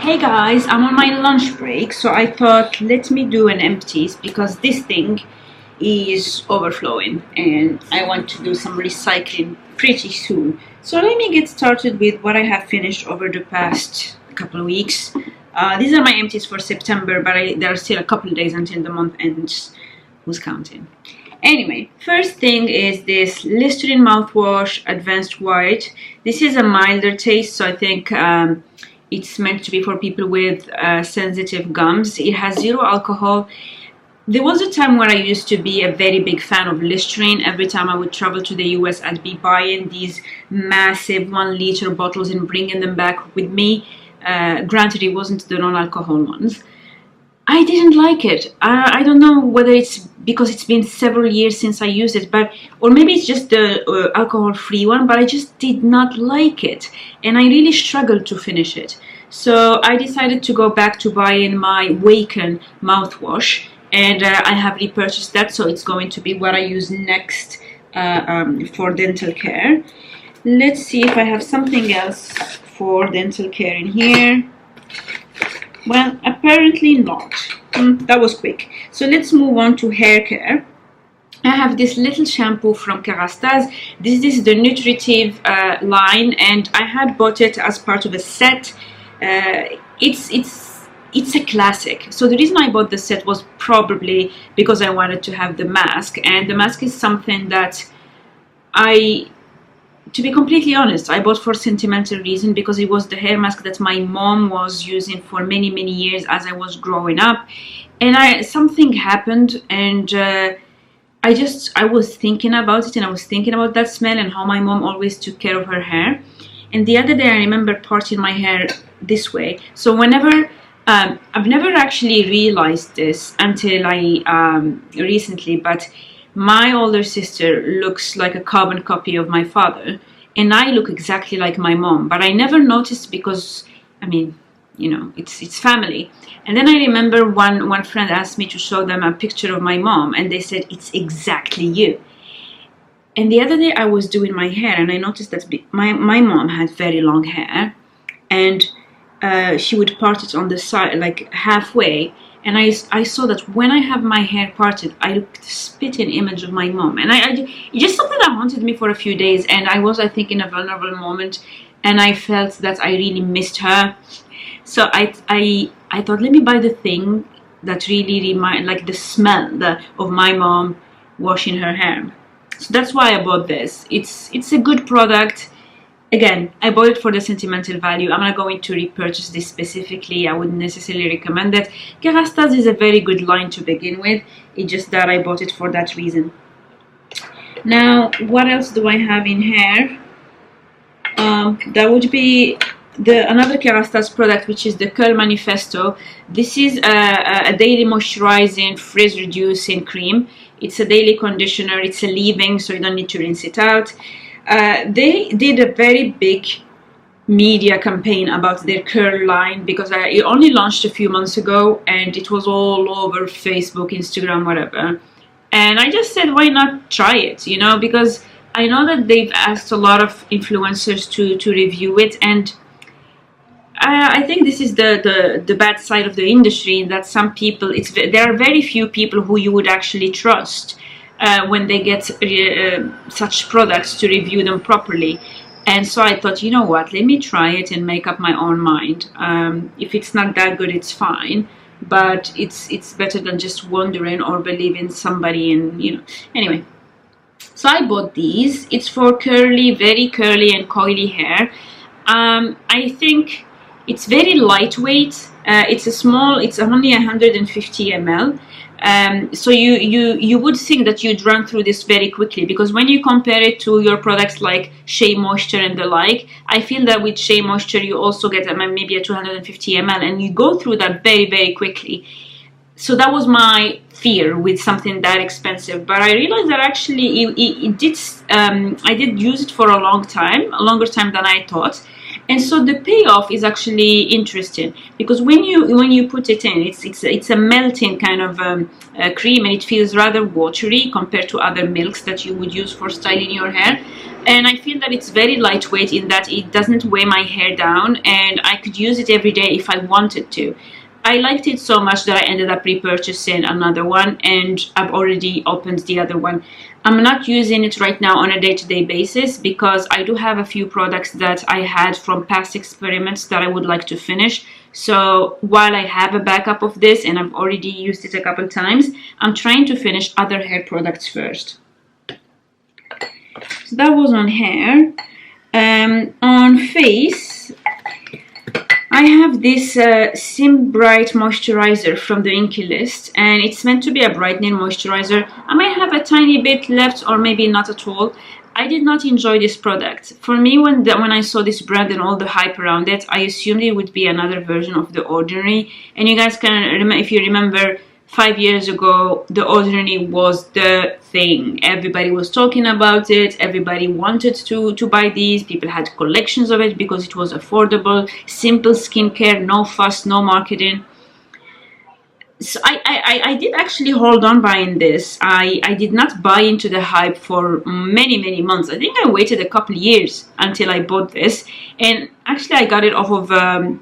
Hey guys, I'm on my lunch break, so I thought let me do an empties because this thing is overflowing and I want to do some recycling pretty soon. So let me get started with what I have finished over the past couple of weeks. These are my empties for September, but there are still a couple of days until the month ends. Who's counting? Anyway, first thing is this Listerine mouthwash Advanced White. This is a milder taste, so I think it's meant to be for people with sensitive gums. It has zero alcohol. There was a time where I used to be a very big fan of Listerine. Every time I would travel to the US, I'd be buying these massive 1 liter bottles and bringing them back with me. Granted, it wasn't the non-alcohol ones. I didn't like it. I don't know whether it's because it's been several years since I used it, or maybe it's just the alcohol-free one, but I just did not like it. And I really struggled to finish it. So I decided to go back to buying my Waken mouthwash, and I have repurchased that, so it's going to be what I use next for dental care. Let's see if I have something else for dental care in here. Well, apparently not. That was quick. So let's move on to hair care. I have this little shampoo from Kerastase. This is the nutritive line, and I had bought it as part of a set. It's a classic. So the reason I bought the set was probably because I wanted to have the mask, and the mask is something that to be completely honest, I bought for sentimental reason because it was the hair mask that my mom was using for many years as I was growing up, and something happened, and I was thinking about it, and I was thinking about that smell and how my mom always took care of her hair. And the other day I remember parting my hair this way. So whenever I've never actually realized this until recently, but my older sister looks like a carbon copy of my father, and I look exactly like my mom, but I never noticed because, I mean, you know, it's family. And then I remember one friend asked me to show them a picture of my mom, and they said, it's exactly you. And the other day I was doing my hair, and I noticed that my mom had very long hair, and she would part it on the side, like halfway. And I saw that when I have my hair parted, I look the spitting image of my mom. And it's just something that haunted me for a few days. And I think, in a vulnerable moment. And I felt that I really missed her. So I thought, let me buy the thing that really like the smell of my mom washing her hair. So that's why I bought this. It's a good product. Again, I bought it for the sentimental value. I'm not going to repurchase this specifically. I wouldn't necessarily recommend it. Kerastase is a very good line to begin with. It's just that I bought it for that reason. Now, what else do I have in here? That would be another Kerastase product, which is the Curl Manifesto. This is a daily moisturizing, frizz reducing cream. It's a daily conditioner. It's a leave-in, so you don't need to rinse it out. They did a very big media campaign about their curl line because it only launched a few months ago, and it was all over Facebook, Instagram, whatever. And I just said, why not try it, you know, because I know that they've asked a lot of influencers to review it, and I think this is the bad side of the industry, in that some people, there are very few people who you would actually trust when they get such products to review them properly. And so I thought, you know what, let me try it and make up my own mind. If it's not that good, it's fine, but it's better than just wondering or believing somebody. And you know, anyway, so I bought these. It's for very curly and coily hair. I think it's very lightweight. It's only 150 ml. So you would think that you'd run through this very quickly, because when you compare it to your products like Shea Moisture and the like, I feel that with Shea Moisture you also get maybe a 250 ml, and you go through that very quickly. So that was my fear with something that expensive, but I realized that actually I did use it for a longer time than I thought, And so the payoff is actually interesting, because when you put it in, it's a melting kind of cream, and it feels rather watery compared to other milks that you would use for styling your hair. And I feel that it's very lightweight in that it doesn't weigh my hair down, and I could use it every day if I wanted to. I liked it so much that I ended up repurchasing another one, and I've already opened the other one. I'm not using it right now on a day-to-day basis because I do have a few products that I had from past experiments that I would like to finish. So while I have a backup of this and I've already used it a couple times, I'm trying to finish other hair products first. So that was on hair. On face, I have this Sim Bright moisturizer from the Inky List, and it's meant to be a brightening moisturizer. I might have a tiny bit left, or maybe not at all. I did not enjoy this product. For me, when I saw this brand and all the hype around it, I assumed it would be another version of The Ordinary. And you guys can remember, if you remember, 5 years ago, The Ordinary was the thing. Everybody was talking about it. Everybody wanted to buy these. People had collections of it because it was affordable, simple skincare, no fuss, no marketing. So I did actually hold on buying this. I did not buy into the hype for many months. I think I waited a couple years until I bought this. And actually I got it off of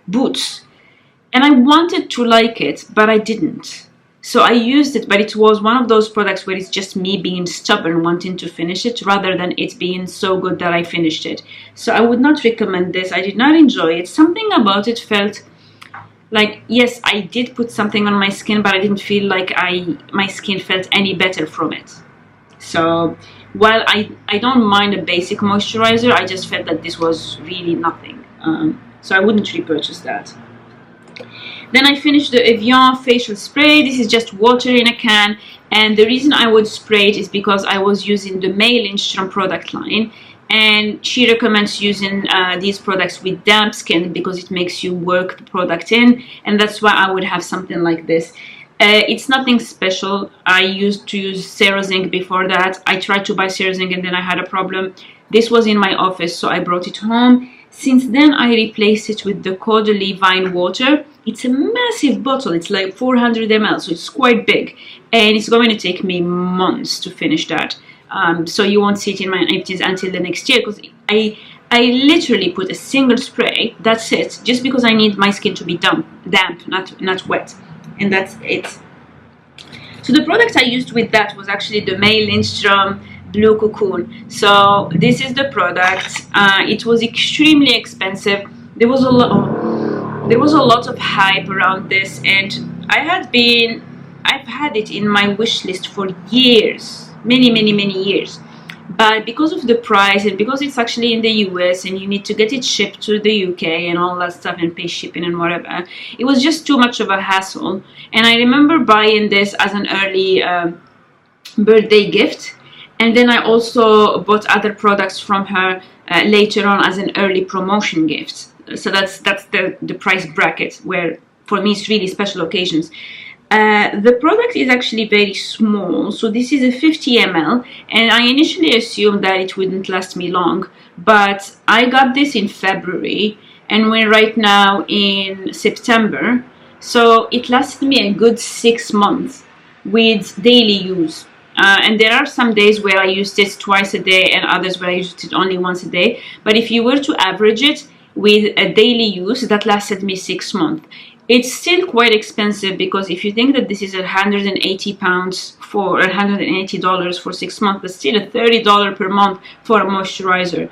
Boots. And I wanted to like it, but I didn't. So I used it, but it was one of those products where it's just me being stubborn, wanting to finish it, rather than it being so good that I finished it. So I would not recommend this. I did not enjoy it. Something about it felt like, yes, I did put something on my skin, but I didn't feel like my skin felt any better from it. So while I don't mind a basic moisturizer, I just felt that this was really nothing. So I wouldn't repurchase that. Then I finished the Evian facial spray. This is just water in a can, and the reason I would spray it is because I was using the May Lindstrom product line, and she recommends using these products with damp skin because it makes you work the product in, and that's why I would have something like this. It's nothing special. I used to use Cerazink before that. I tried to buy Cerazink and then I had a problem. This was in my office, so I brought it home. Since then, I replaced it with the Caudalie Vine Water. It's a massive bottle. It's like 400 ml, so it's quite big. And it's going to take me months to finish that. So you won't see it in my empties until the next year, because I literally put a single spray, that's it, just because I need my skin to be damp, not wet. And that's it. So the product I used with that was actually the May Lindstrom Blue Cocoon. So this is the product. It was extremely expensive. There was a lot of hype around this, and I've had it in my wish list for years, many years. But because of the price, and because it's actually in the US and you need to get it shipped to the UK and all that stuff and pay shipping and whatever, it was just too much of a hassle. And I remember buying this as an early birthday gift. And then I also bought other products from her later on as an early promotion gift. So that's the price bracket where for me it's really special occasions. The product is actually very small, so this is a 50 ml, and I initially assumed that it wouldn't last me long, but I got this in February and we're right now in September, so it lasted me a good 6 months with daily use. And there are some days where I used it twice a day and others where I used it only once a day, but if you were to average it with a daily use, that lasted me 6 months. It's still quite expensive, because if you think that this is £180 for $180 for 6 months, but still a $30 per month for a moisturizer.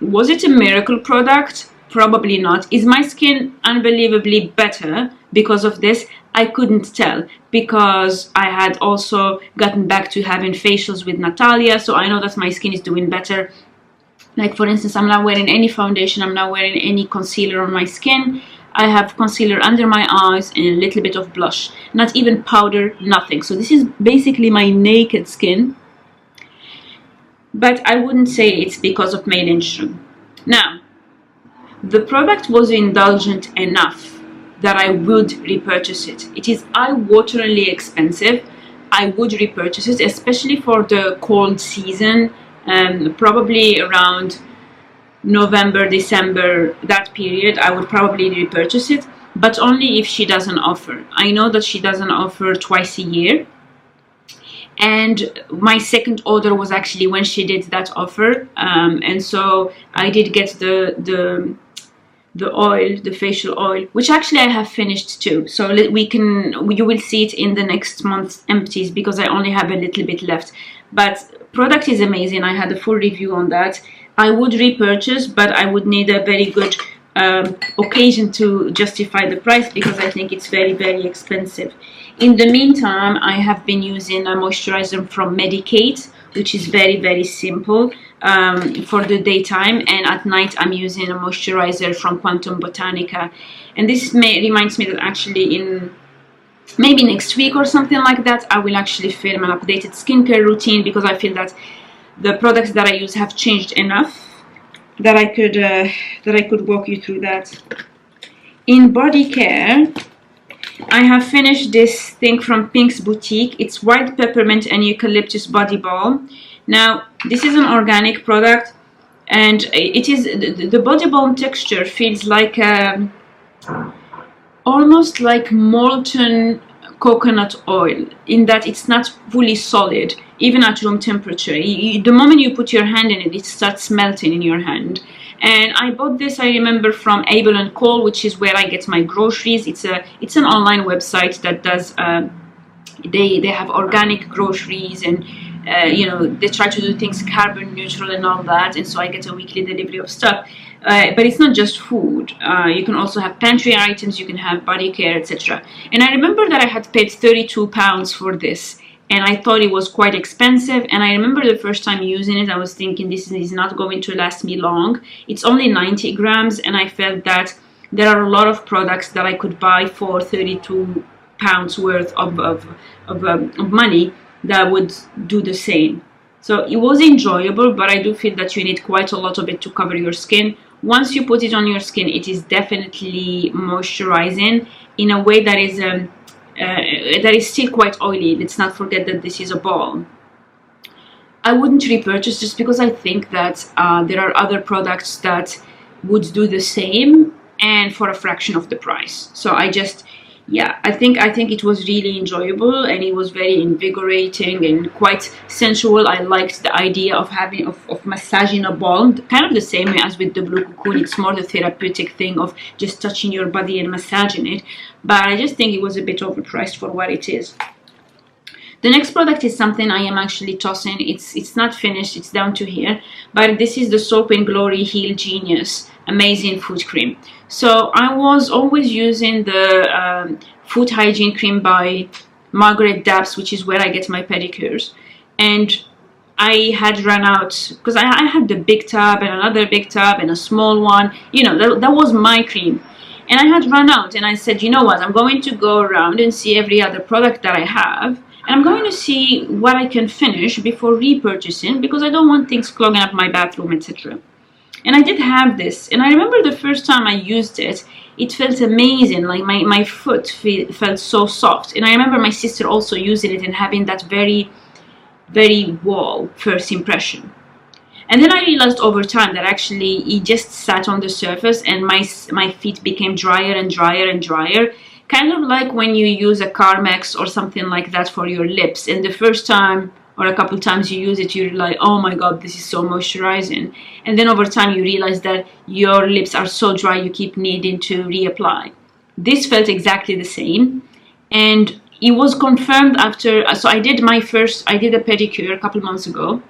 Was it a miracle product? Probably not. Is my skin unbelievably better because of this? I couldn't tell, because I had also gotten back to having facials with Natalia, so I know that my skin is doing better. Like for instance, I'm not wearing any foundation, I'm not wearing any concealer on my skin. I have concealer under my eyes and a little bit of blush, not even powder, nothing. So this is basically my naked skin, but I wouldn't say it's because of May Lindstrom. Now, the product was indulgent enough that I would repurchase it. It is eye-wateringly expensive. I would repurchase it, especially for the cold season, probably around November, December, that period, I would probably repurchase it, but only if she doesn't offer. I know that she doesn't offer twice a year, and my second order was actually when she did that offer, and so I did get the oil, the facial oil, which actually I have finished too. So you will see it in the next month's empties, because I only have a little bit left. But product is amazing. I had a full review on that. I would repurchase, but I would need a very good occasion to justify the price, because I think it's very, very expensive. In the meantime, I have been using a moisturizer from Medicate, which is very, very simple for the daytime, and at night I'm using a moisturizer from Quantum Botanica. And this reminds me that actually in maybe next week or something like that, I will actually film an updated skincare routine, because I feel that the products that I use have changed enough that I could walk you through that. In body care, I have finished this thing from Pink's Boutique. It's white peppermint and eucalyptus body balm. Now, this is an organic product, and it is the body balm texture feels like almost like molten coconut oil, in that it's not fully solid, even at room temperature. The moment you put your hand in it, it starts melting in your hand. And I bought this, I remember, from Able & Cole, which is where I get my groceries. It's an online website that does they have organic groceries, and you know, they try to do things carbon neutral and all that, and so I get a weekly delivery of stuff. But it's not just food. You can also have pantry items, you can have body care, etc. And I remember that I had paid £32 for this, and I thought it was quite expensive. And I remember the first time using it, I was thinking this is not going to last me long. It's only 90 grams, and I felt that there are a lot of products that I could buy for £32 worth of money that would do the same. So it was enjoyable, but I do feel that you need quite a lot of it to cover your skin. Once you put it on your skin, it is definitely moisturizing in a way that is still quite oily. Let's not forget that this is a balm. I wouldn't repurchase, just because I think that there are other products that would do the same and for a fraction of the price. So I think it was really enjoyable, and it was very invigorating and quite sensual. I liked the idea of massaging a balm, kind of the same way as with the Blue Cocoon. It's more the therapeutic thing of just touching your body and massaging it, but I just think it was a bit overpriced for what it is. The next product is something I am actually tossing. It's not finished, it's down to here, but this is the Soap & Glory Heal Genius Amazing Foot Cream. So I was always using the foot hygiene cream by Margaret Dabbs, which is where I get my pedicures, and I had run out, because I had the big tub and another big tub and a small one, you know, that was my cream. And I had run out, and I said, you know what, I'm going to go around and see every other product that I have, and I'm going to see what I can finish before repurchasing, because I don't want things clogging up my bathroom, etc. And I did have this, and I remember the first time I used it, it felt amazing. Like my foot felt so soft. And I remember my sister also using it and having that very, very wow first impression. And then I realized over time that actually it just sat on the surface, and my feet became drier and drier and drier. Kind of like when you use a Carmex or something like that for your lips, and the first time or a couple times you use it, you're like, oh my god, this is so moisturizing. And then over time you realize that your lips are so dry you keep needing to reapply. This felt exactly the same, and it was confirmed after. So I did a pedicure a couple months ago.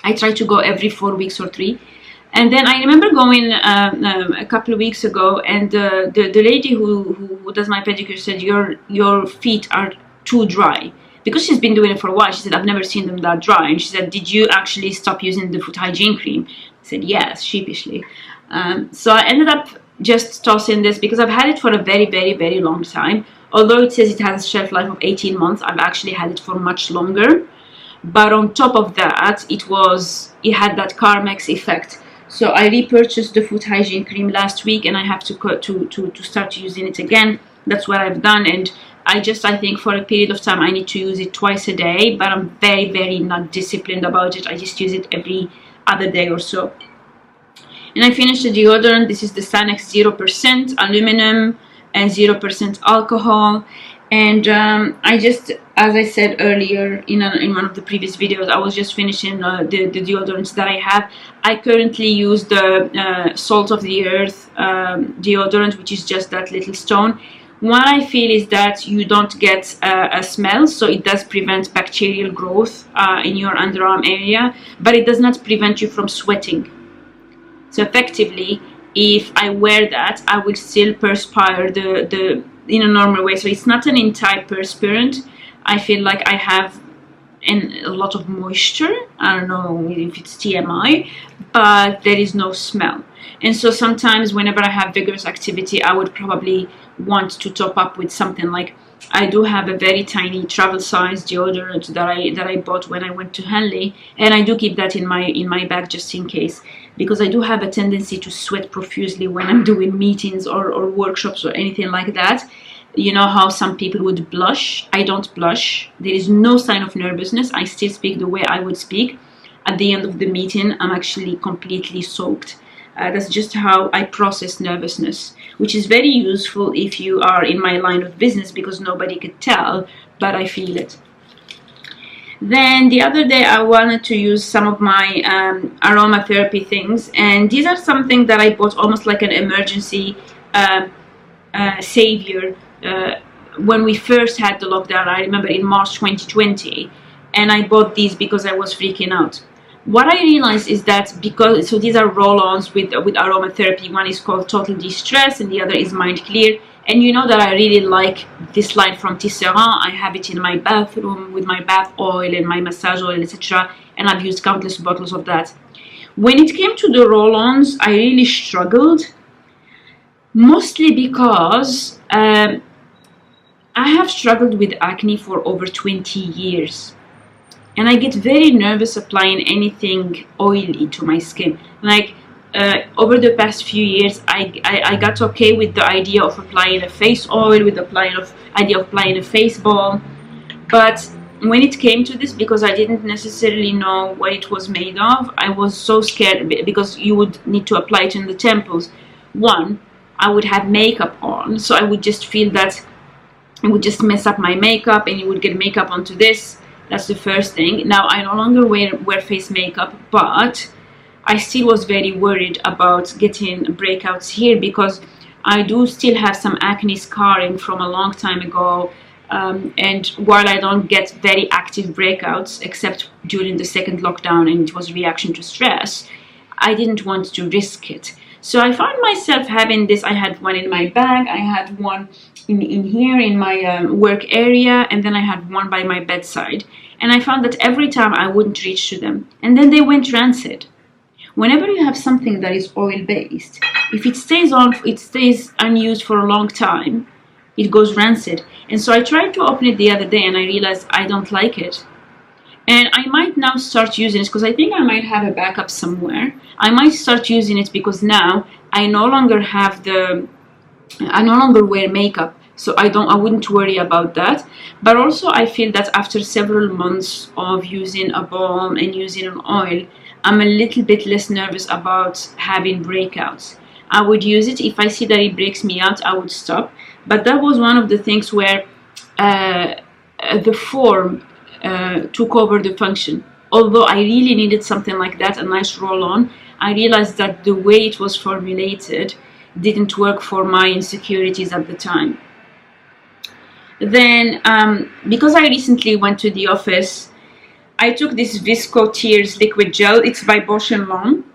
I try to go every 4 weeks or 3. And then I remember going a couple of weeks ago, and the lady who does my pedicure said, your feet are too dry. Because she's been doing it for a while, she said, I've never seen them that dry. And she said, did you actually stop using the foot hygiene cream? I said, yes, sheepishly. So I ended up just tossing this, because I've had it for a very, very, very long time. Although it says it has a shelf life of 18 months, I've actually had it for much longer. But on top of that, it had that Carmex effect. So I repurchased the foot hygiene cream last week, and I have to start using it again. That's what I've done, and I think for a period of time I need to use it twice a day, but I'm very, very not disciplined about it. I just use it every other day or so. And I finished the deodorant. This is the Sanex 0% aluminum and 0% alcohol. And I just, as I said earlier in one of the previous videos, I was just finishing the deodorants that I have. I currently use the salt of the earth deodorant, which is just that little stone. What I feel is that you don't get a smell, so it does prevent bacterial growth in your underarm area, but it does not prevent you from sweating. So effectively, if I wear that, I will still perspire in a normal way. So it's not an antiperspirant. I feel like I have a lot of moisture. I don't know if it's TMI, but there is no smell. And so sometimes whenever I have vigorous activity, I would probably want to top up with something like, I do have a very tiny travel size deodorant that I bought when I went to Henley, and I do keep that in my bag just in case, because I do have a tendency to sweat profusely when I'm doing meetings or workshops or anything like that. You know how some people would blush? I don't blush. There is no sign of nervousness. I still speak the way I would speak. At the end of the meeting, I'm actually completely soaked. That's just how I process nervousness, which is very useful if you are in my line of business, because nobody could tell, but I feel it. Then the other day I wanted to use some of my aromatherapy things, and these are something that I bought almost like an emergency savior when we first had the lockdown. I remember in March 2020, and I bought these because I was freaking out. What I realized is that so these are roll-ons with aromatherapy. One is called Total De-Stress and the other is Mind Clear. And you know that I really like this line from Tisserand. I have it in my bathroom with my bath oil and my massage oil, etc. And I've used countless bottles of that. When it came to the roll-ons, I really struggled. Mostly because I have struggled with acne for over 20 years. And I get very nervous applying anything oily to my skin. Like over the past few years, I got okay with the idea of applying a face oil, with the idea of applying a face balm. But when it came to this, because I didn't necessarily know what it was made of, I was so scared, because you would need to apply it in the temples. One, I would have makeup on, so I would just feel that it would just mess up my makeup and you would get makeup onto this. That's the first thing. Now, I no longer wear face makeup, but I still was very worried about getting breakouts here, because I do still have some acne scarring from a long time ago. And while I don't get very active breakouts, except during the second lockdown, and it was reaction to stress, I didn't want to risk it. So I found myself having this. I had one in my bag, I had one in here in my work area, and then I had one by my bedside. And I found that every time I wouldn't reach to them, and then they went rancid. Whenever you have something that is oil-based, if it stays unused for a long time, it goes rancid. And so I tried to open it the other day, and I realized I don't like it. And I might now start using it, because I think I might have a backup somewhere. I might start using it because now I no longer wear makeup, so I wouldn't worry about that. But also I feel that after several months of using a balm and using an oil, I'm a little bit less nervous about having breakouts. I would use it. If I see that it breaks me out, I would stop. But that was one of the things where the form took over the function. Although I really needed something like that, a nice roll-on, I realized that the way it was formulated didn't work for my insecurities at the time. Then, because I recently went to the office, I took this Visco Tears liquid gel. It's by Bausch & Lomb.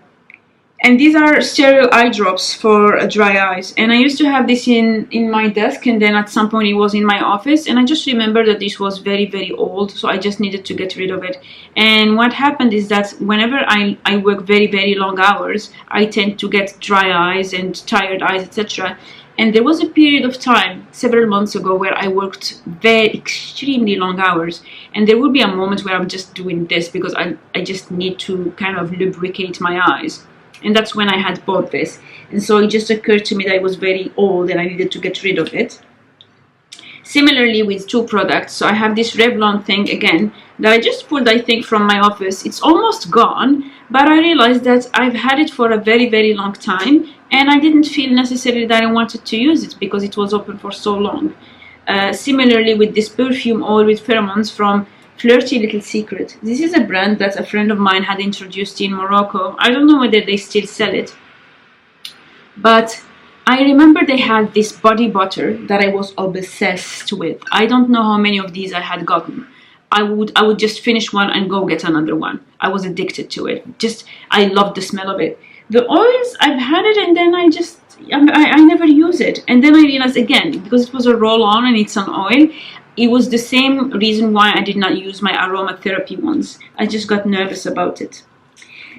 And these are sterile eye drops for dry eyes. And I used to have this in my desk, and then at some point it was in my office. And I just remember that this was very, very old, so I just needed to get rid of it. And what happened is that whenever I work very, very long hours, I tend to get dry eyes and tired eyes, etc. And there was a period of time, several months ago, where I worked very extremely long hours. And there would be a moment where I'm just doing this because I just need to kind of lubricate my eyes. And that's when I had bought this. And so it just occurred to me that it was very old and I needed to get rid of it. Similarly with two products. So I have this Revlon thing again that I just pulled, I think, from my office. It's almost gone, But I realized that I've had it for a very, very long time, and I didn't feel necessarily that I wanted to use it because it was open for so long. Similarly with this perfume oil with pheromones from Flirty Little Secret. This is a brand that a friend of mine had introduced in Morocco. I don't know whether they still sell it, but I remember they had this body butter that I was obsessed with. I don't know how many of these I had gotten. I would just finish one and go get another one. I was addicted to it. I loved the smell of it. The oils, I've had it and then I never use it. And then I realized again, because it was a roll-on and it's an oil, it was the same reason why I did not use my aromatherapy ones. I just got nervous about it.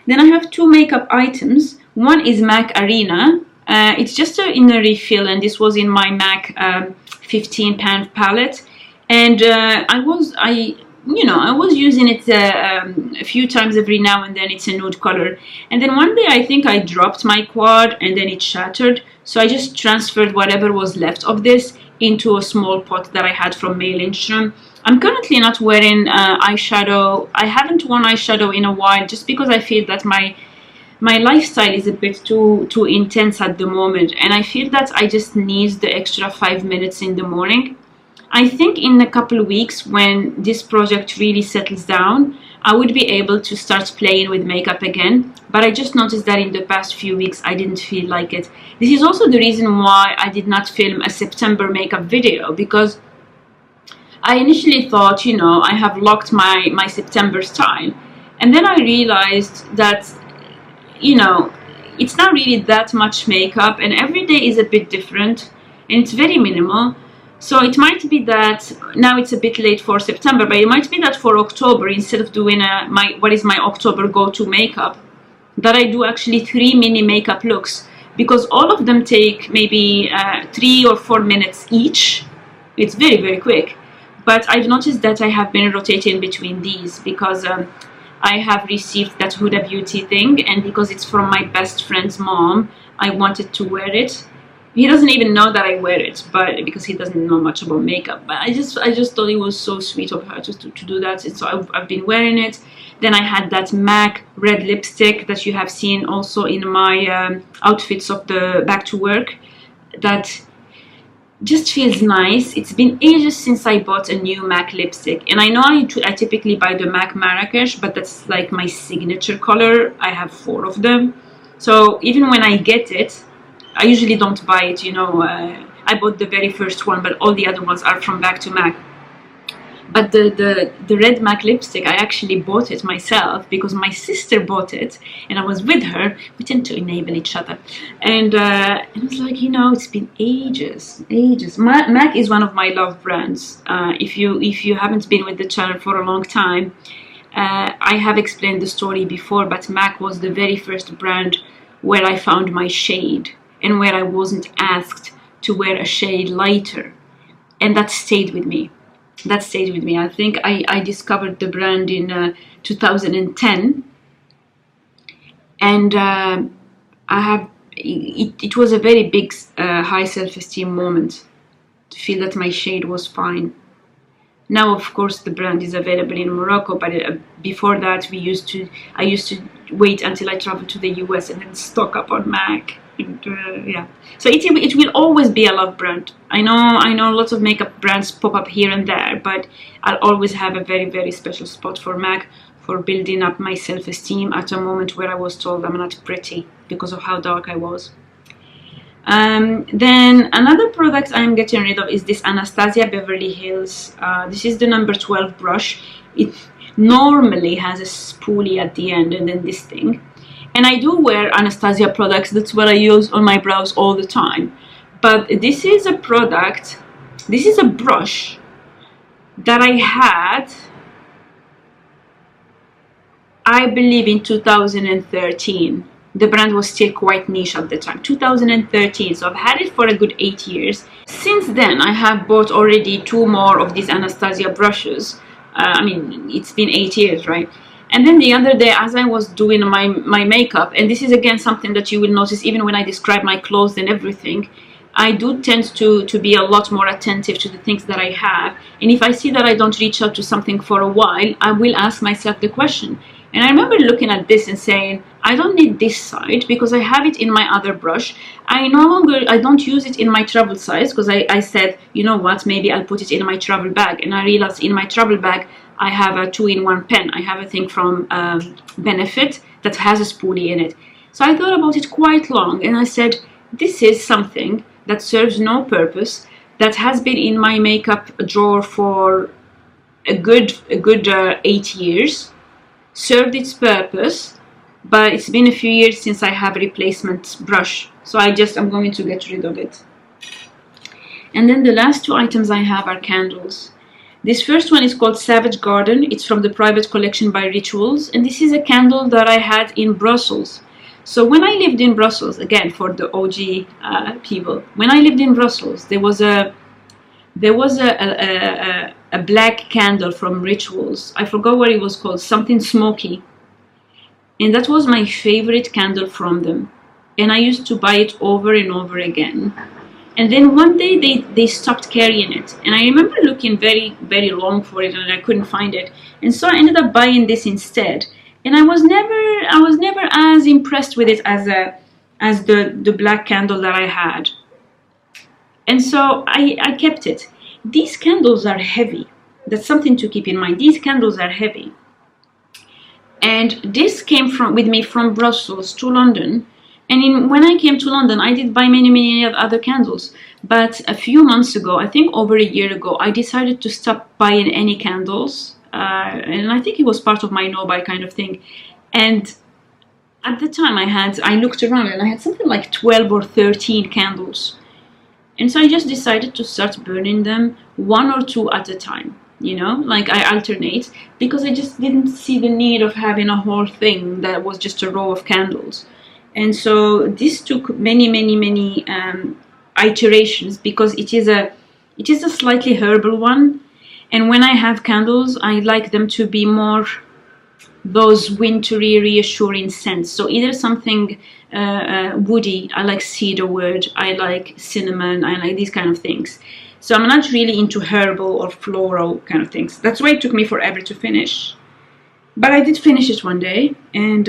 Then I have two makeup items. One is MAC Arena. It's just in a refill, and this was in my MAC 15-pound palette. And I was using it a few times every now and then. It's a nude color. And then one day I think I dropped my quad and then it shattered. So I just transferred whatever was left of this into a small pot that I had from May Lindstrom. I'm currently not wearing eyeshadow. I haven't worn eyeshadow in a while just because I feel that my lifestyle is a bit too intense at the moment, and I feel that I just need the extra 5 minutes in the morning. I think in a couple of weeks, when this project really settles down, I would be able to start playing with makeup again. But I just noticed that in the past few weeks I didn't feel like it. This is also the reason why I did not film a September makeup video, because I initially thought, I have locked my September style, and then I realized that it's not really that much makeup, and every day is a bit different and it's very minimal. So it might be that now it's a bit late for September, but it might be that for October, instead of doing what is my October go-to makeup, that I do actually 3 mini makeup looks, because all of them take maybe 3 or 4 minutes each. It's very, very quick. But I've noticed that I have been rotating between these because I have received that Huda Beauty thing, and because it's from my best friend's mom, I wanted to wear it. He doesn't even know that I wear it, but because he doesn't know much about makeup. But I just thought it was so sweet of her to do that, and so I've been wearing it. Then I had that MAC red lipstick that you have seen also in my outfits of the back to work. That just feels nice. It's been ages since I bought a new MAC lipstick, and I know I typically buy the MAC Marrakesh, but that's like my signature color. I have 4 of them, so even when I get it, I usually don't buy it. I bought the very first one, but all the other ones are from Back to MAC. But the red MAC lipstick, I actually bought it myself because my sister bought it and I was with her. We tend to enable each other. And it was like, it's been ages. MAC is one of my love brands. If you haven't been with the channel for a long time, I have explained the story before, but MAC was the very first brand where I found my shade and where I wasn't asked to wear a shade lighter. And that stayed with me. I think I discovered the brand in 2010, and it was a very big high self-esteem moment to feel that my shade was fine. Now, of course, the brand is available in Morocco, but before that, I used to wait until I traveled to the US and then stock up on MAC. Yeah, so it will always be a love brand. I know lots of makeup brands pop up here and there, but I'll always have a very, very special spot for MAC, for building up my self-esteem at a moment where I was told I'm not pretty because of how dark I was. Then another product I'm getting rid of is this Anastasia Beverly Hills. This is the number 12 brush. It normally has a spoolie at the end, and then this thing. And I do wear Anastasia products. That's what I use on my brows all the time. But this is a brush that I had, I believe, in 2013. The brand was still quite niche at the time, 2013. So I've had it for a good 8 years. Since then, I have bought already 2 more of these Anastasia brushes. It's been 8 years, right? And then the other day, as I was doing my makeup, and this is again something that you will notice even when I describe my clothes and everything, I do tend to be a lot more attentive to the things that I have. And if I see that I don't reach out to something for a while, I will ask myself the question, And I remember looking at this and saying, I don't need this side because I have it in my other brush. I don't use it in my travel size because I said, you know what, maybe I'll put it in my travel bag. And I realized in my travel bag, I have a 2-in-1 pen. I have a thing from Benefit that has a spoolie in it. So I thought about it quite long and I said, this is something that serves no purpose, that has been in my makeup drawer for a good 8 years, served its purpose, but it's been a few years since I have a replacement brush, so I'm going to get rid of it. And then the last 2 items I have are candles. This first one is called Savage Garden. It's from the private collection by Rituals, and this is a candle that I had in Brussels. So when I lived in Brussels, again for the OG people, when I lived in Brussels, there was a black candle from Rituals. I forgot what it was called, something smoky. And that was my favorite candle from them. And I used to buy it over and over again. And then one day they stopped carrying it. And I remember looking very, very long for it and I couldn't find it. And so I ended up buying this instead. And I was never as impressed with it as the black candle that I had. And so I kept it. These candles are heavy. That's something to keep in mind. These candles are heavy. And this came with me from Brussels to London. And when I came to London, I did buy many other candles. But a few months ago, I think over a year ago, I decided to stop buying any candles. And I think it was part of my no-buy kind of thing. And at the time I looked around and I had something like 12 or 13 candles. And so I just decided to start burning them 1 or 2 at a time, you know, like I alternate, because I just didn't see the need of having a whole thing that was just a row of candles. And so this took many iterations because it is a slightly herbal one. And when I have candles, I like them to be more those wintry, reassuring scents. So either something woody, I like cedarwood, I like cinnamon, I like these kind of things. So I'm not really into herbal or floral kind of things. That's why it took me forever to finish. But I did finish it one day, and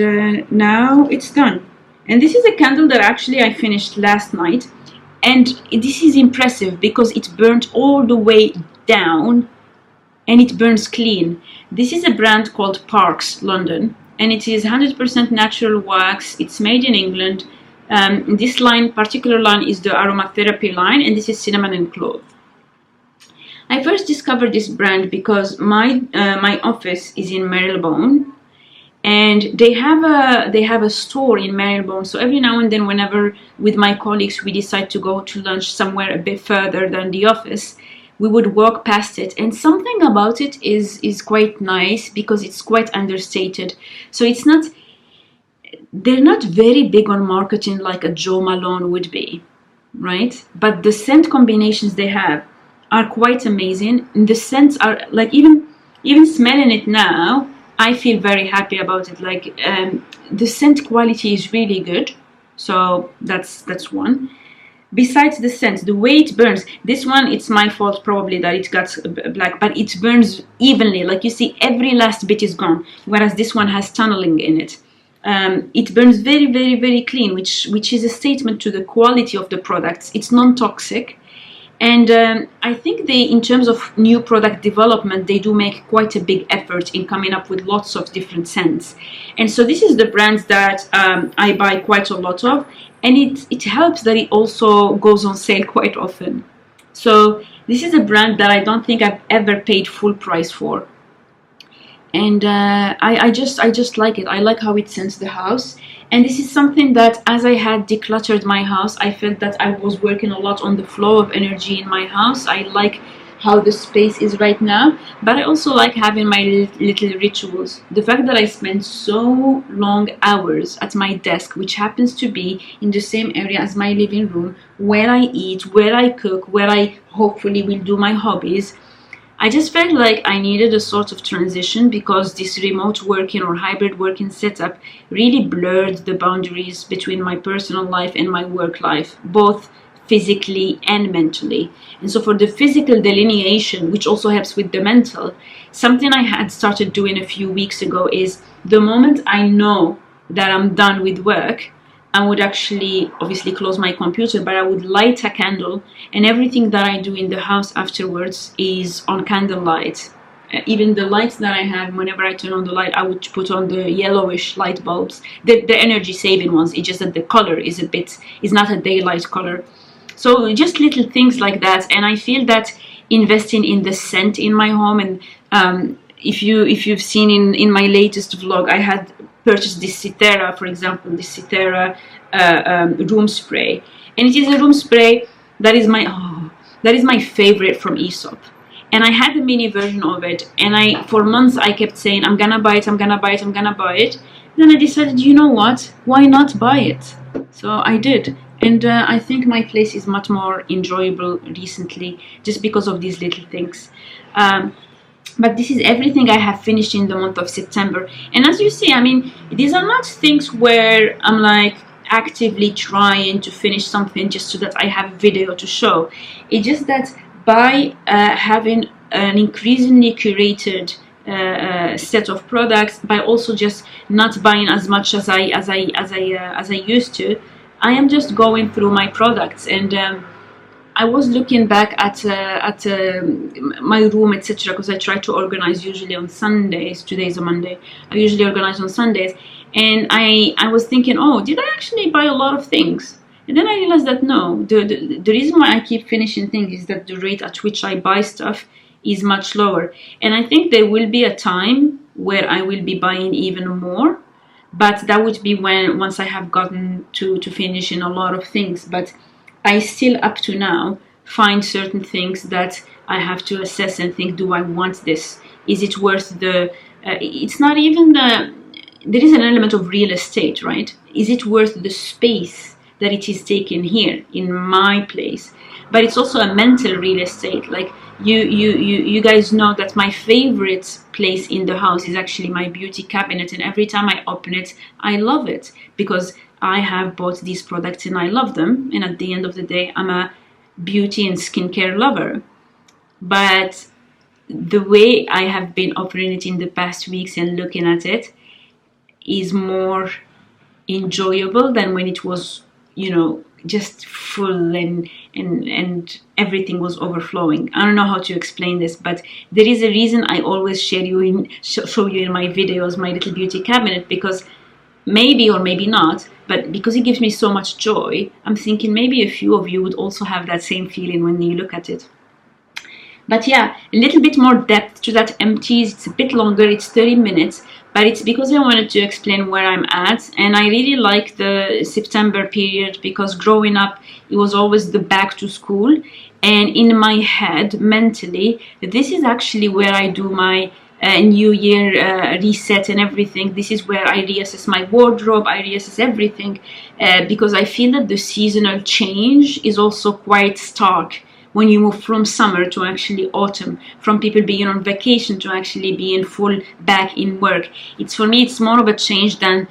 now it's done. And this is a candle that actually I finished last night. And this is impressive because it burnt all the way down and it burns clean. This is a brand called Parks London, and it is 100% natural wax. It's made in England. This particular line is the aromatherapy line, and this is cinnamon and clove. I first discovered this brand because my office is in Marylebone, and they have a store in Marylebone. So every now and then, whenever with my colleagues we decide to go to lunch somewhere a bit further than the office, we would walk past it, and something about it is quite nice because it's quite understated. So they're not very big on marketing like a Jo Malone would be, right? But the scent combinations they have are quite amazing. And the scents are like, even smelling it now, I feel very happy about it. Like the scent quality is really good. So that's one. Besides the scent, the way it burns, this one, it's my fault probably that it got black, but it burns evenly. Like you see, every last bit is gone, whereas this one has tunneling in it. It burns very clean, which is a statement to the quality of the products. It's non-toxic. And I think in terms of new product development, they do make quite a big effort in coming up with lots of different scents. And so this is the brand that I buy quite a lot of. And it helps that it also goes on sale quite often. So this is a brand that I don't think I've ever paid full price for. And I just like it. I like how it scents the house. And this is something that, as I had decluttered my house, I felt that I was working a lot on the flow of energy in my house. I like how the space is right now, but I also like having my little rituals. The fact that I spend so long hours at my desk, which happens to be in the same area as my living room, where I eat, where I cook, where I hopefully will do my hobbies, I just felt like I needed a sort of transition because this remote working or hybrid working setup really blurred the boundaries between my personal life and my work life, both physically and mentally. And so for the physical delineation, which also helps with the mental, something I had started doing a few weeks ago is the moment I know that I'm done with work, I would actually obviously close my computer, but I would light a candle, and everything that I do in the house afterwards is on candlelight. Even the lights that I have, whenever I turn on the light, I would put on the yellowish light bulbs, the energy saving ones. It's just that the color is not a daylight color. So just little things like that. And I feel that investing in the scent in my home, and if you've seen in my latest vlog, I had purchased this Citera, for example, this Citera room spray, and it is a room spray that is my favorite from Aesop. And I had a mini version of it, and for months I kept saying, I'm gonna buy it, I'm gonna buy it, I'm gonna buy it. Then I decided, you know what, why not buy it? So I did, and I think my place is much more enjoyable recently, just because of these little things. But this is everything I have finished in the month of September. And as you see, I mean, these are not things where I'm like actively trying to finish something just so that I have a video to show. It's just that by having an increasingly curated set of products, by also just not buying as much as I used to, I am just going through my products. And I was looking back at my room, etc., because I try to organize usually on Sundays. Today's a Monday. I usually organize on Sundays, and I was thinking, oh, did I actually buy a lot of things? And then I realized that no, the reason why I keep finishing things is that the rate at which I buy stuff is much lower. And I think there will be a time where I will be buying even more, but that would be once I have gotten to finishing a lot of things. But I still, up to now, find certain things that I have to assess and think, do I want this? Is it worth it's not even there is an element of real estate, right? Is it worth the space that it is taking here in my place? But it's also a mental real estate. Like you guys know that my favorite place in the house is actually my beauty cabinet, and every time I open it, I love it because I have bought these products and I love them. And at the end of the day, I'm a beauty and skincare lover. But the way I have been operating it in the past weeks and looking at it is more enjoyable than when it was, just full and everything was overflowing. I don't know how to explain this, but there is a reason I always show you in my videos my little beauty cabinet, because maybe or maybe not, but because it gives me so much joy, I'm thinking maybe a few of you would also have that same feeling when you look at it. But yeah, a little bit more depth to that Empties. It's a bit longer, it's 30 minutes, but it's because I wanted to explain where I'm at. And I really like the September period because growing up, it was always the back to school. And in my head, mentally, this is actually where I do my New Year reset and everything. This is where I reassess my wardrobe, I reassess everything, because I feel that the seasonal change is also quite stark when you move from summer to actually autumn, from people being on vacation to actually being full back in work. For me, it's more of a change than,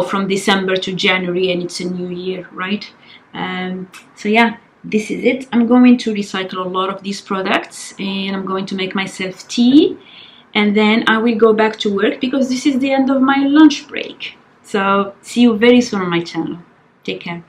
from December to January and it's a new year, right? So yeah, this is it. I'm going to recycle a lot of these products, and I'm going to make myself tea, and then I will go back to work because this is the end of my lunch break. So see you very soon on my channel. Take care.